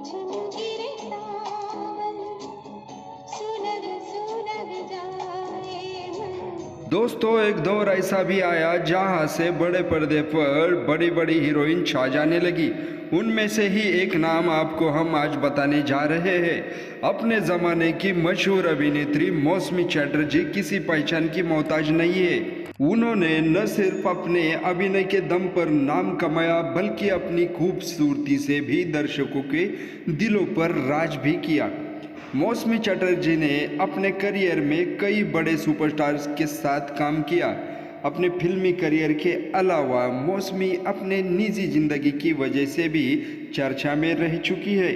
झुम गिरे सावन, सुलग सुलग जाए मन। दोस्तों, एक दौर ऐसा भी आया जहां से बड़े पर्दे पर बड़ी बड़ी हीरोइन छा जाने लगी। उनमें से ही एक नाम आपको हम आज बताने जा रहे हैं। अपने ज़माने की मशहूर अभिनेत्री मौसमी चटर्जी किसी पहचान की मोहताज नहीं है। उन्होंने न सिर्फ अपने अभिनय के दम पर नाम कमाया, बल्कि अपनी खूबसूरती से भी दर्शकों के दिलों पर राज भी किया। मौसमी चटर्जी ने अपने करियर में कई बड़े सुपरस्टार्स के साथ काम किया। अपने फिल्मी करियर के अलावा मौसमी अपने निजी जिंदगी की वजह से भी चर्चा में रह चुकी है।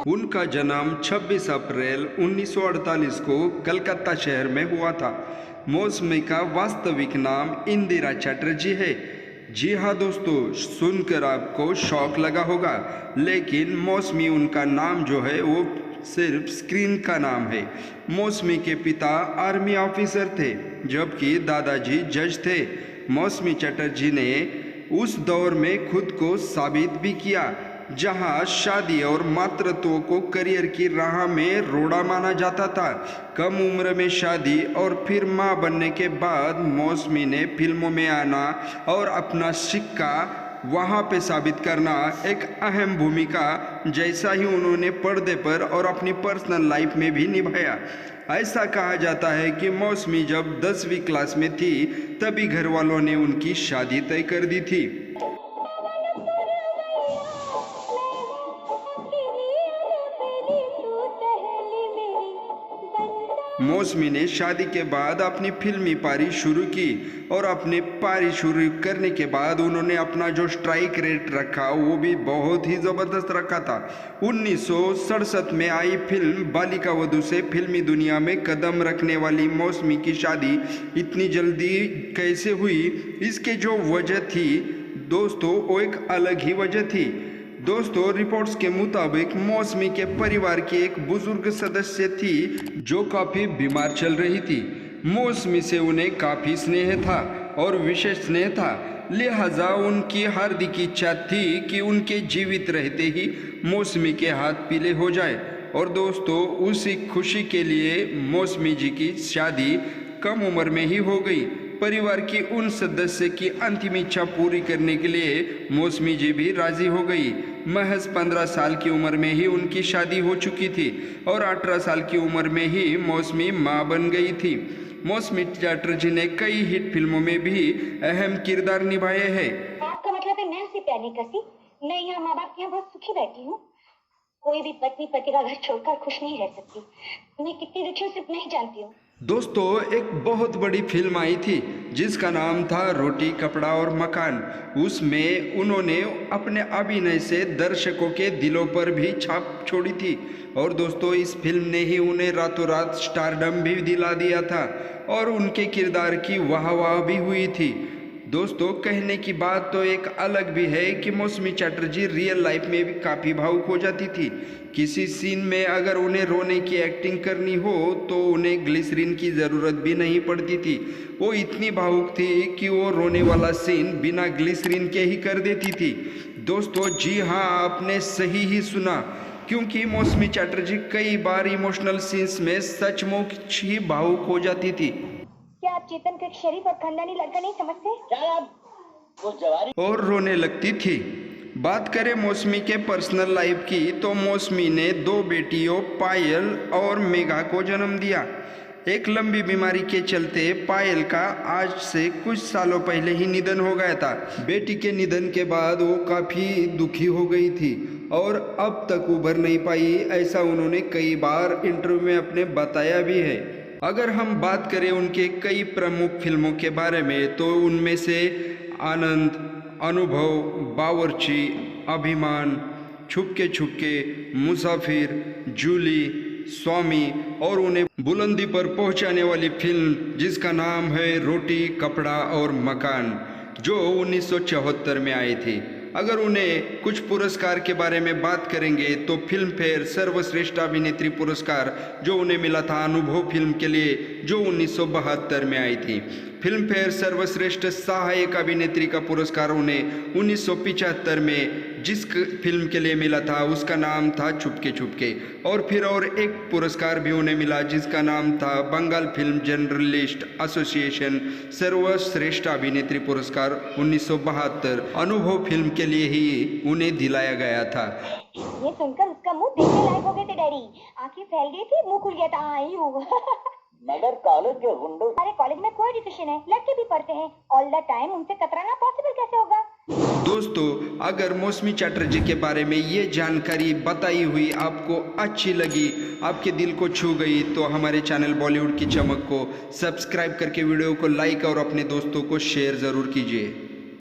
उनका जन्म 26 अप्रैल 1948 को कलकत्ता शहर में हुआ था। मौसमी का वास्तविक नाम इंदिरा चटर्जी है। जी हाँ दोस्तों, सुनकर आपको शौक लगा होगा, लेकिन मौसमी उनका नाम जो है वो सिर्फ स्क्रीन का नाम है। मौसमी के पिता आर्मी ऑफिसर थे, जबकि दादाजी जज थे। मौसमी चटर्जी ने उस दौर में खुद को साबित भी किया, जहां शादी और मातृत्व को करियर की राह में रोड़ा माना जाता था। कम उम्र में शादी और फिर मां बनने के बाद मौसमी ने फिल्मों में आना और अपना सिक्का वहां पे साबित करना एक अहम भूमिका जैसा ही उन्होंने पर्दे पर और अपनी पर्सनल लाइफ में भी निभाया। ऐसा कहा जाता है कि मौसमी जब 10वीं क्लास में थी तभी घर वालों ने उनकी शादी तय कर दी थी। मौसमी ने शादी के बाद अपनी फिल्मी पारी शुरू की और अपने पारी शुरू करने के बाद उन्होंने अपना जो स्ट्राइक रेट रखा वो भी बहुत ही ज़बरदस्त रखा था। 1967 में आई फिल्म बालिका वधू से फिल्मी दुनिया में कदम रखने वाली मौसमी की शादी इतनी जल्दी कैसे हुई, इसके जो वजह थी दोस्तों वो एक अलग ही वजह थी। दोस्तों, रिपोर्ट्स के मुताबिक मौसमी के परिवार की एक बुजुर्ग सदस्य थी जो काफ़ी बीमार चल रही थी। मौसमी से उन्हें काफ़ी स्नेह था और विशेष स्नेह था, लिहाजा उनकी हार्दिक इच्छा थी कि उनके जीवित रहते ही मौसमी के हाथ पीले हो जाए। और दोस्तों, उसी खुशी के लिए मौसमी जी की शादी कम उम्र में ही हो गई। परिवार की उन सदस्य की अंतिम इच्छा पूरी करने के लिए मौसमी जी भी राजी हो गई। महज 15 साल की उम्र में ही उनकी शादी हो चुकी थी और 18 साल की उम्र में ही मौसमी मां बन गई थी। मौसमी चटर्जी ने कई हिट फिल्मों में भी अहम किरदार निभाए हैं। आपका मतलब है मैं उसे प्यार नहीं करती? मैं यहाँ माँ बाप के यहाँ बहुत सुखी बैठी हूँ। कोई भी पत्नी पति का घर छोड़कर खुश नहीं रह सकती। मैं कितनी दुखी हूँ सिर्फ नहीं जानती हूँ। दोस्तों, एक बहुत बड़ी फिल्म आई थी जिसका नाम था रोटी कपड़ा और मकान। उसमें उन्होंने अपने अभिनय से दर्शकों के दिलों पर भी छाप छोड़ी थी और दोस्तों, इस फिल्म ने ही उन्हें रातों रात स्टारडम भी दिला दिया था और उनके किरदार की वाह भी हुई थी। दोस्तों, कहने की बात तो एक अलग भी है कि मौसमी चटर्जी रियल लाइफ में भी काफ़ी भावुक हो जाती थी। किसी सीन में अगर उन्हें रोने की एक्टिंग करनी हो तो उन्हें ग्लिसरीन की ज़रूरत भी नहीं पड़ती थी। वो इतनी भावुक थी कि वो रोने वाला सीन बिना ग्लिसरीन के ही कर देती थी। दोस्तों, जी हाँ, आपने सही ही सुना, क्योंकि मौसमी चटर्जी कई बार इमोशनल सीन्स में सचमुच ही भावुक हो जाती थी। क्या आप चेतन को एक शरीफ और खानदानी लड़का नहीं समझते? क्या आप उस जवानी और रोने लगती थी। बात करें मौसमी के पर्सनल लाइफ की तो मौसमी ने 2 बेटियों पायल और मेघा को जन्म दिया। एक लंबी बीमारी के चलते पायल का आज से कुछ सालों पहले ही निधन हो गया था। बेटी के निधन के बाद वो काफ़ी दुखी हो गई थी और अब तक उभर नहीं पाई, ऐसा उन्होंने कई बार इंटरव्यू में अपने बताया भी है। अगर हम बात करें उनके कई प्रमुख फिल्मों के बारे में तो उनमें से आनंद, अनुभव, बावर्ची, अभिमान, छुपके छुपके, मुसाफिर, जूली, स्वामी और उन्हें बुलंदी पर पहुंचाने वाली फिल्म जिसका नाम है रोटी कपड़ा और मकान, जो 1974 में आई थी। अगर उन्हें कुछ पुरस्कार के बारे में बात करेंगे तो फिल्म फेयर सर्वश्रेष्ठ अभिनेत्री पुरस्कार जो उन्हें मिला था अनुभव फिल्म के लिए, जो 1972 में आई थी। फिल्म फेयर सर्वश्रेष्ठ सहायक अभिनेत्री का पुरस्कार उन्हें 1975 में जिस फिल्म के लिए मिला था उसका नाम था चुपके चुपके। और फिर और एक पुरस्कार भी उन्हें मिला जिसका नाम था बंगाल फिल्म जर्नलिस्ट एसोसिएशन सर्वश्रेष्ठ अभिनेत्री पुरस्कार 1972 अनुभव फिल्म के लिए ही उन्हें दिलाया गया था। ये सुनकर उसका मुंह देखने लायक हो गए थे डैडी। आंखें फैल गई थी, मुंह खुल गया था। आई हूँ। मगर कॉलेज के गुंडों हमारे कॉलेज में कोई एजुकेशन है, लड़के भी पढ़ते हैं। ऑल द टाइम उनसे कतराना पॉसिबल कैसे होगा? दोस्तों, अगर मौसमी चटर्जी के बारे में ये जानकारी बताई हुई आपको अच्छी लगी, आपके दिल को छू गई, तो हमारे चैनल बॉलीवुड की चमक को सब्सक्राइब करके वीडियो को लाइक और अपने दोस्तों को शेयर ज़रूर कीजिए।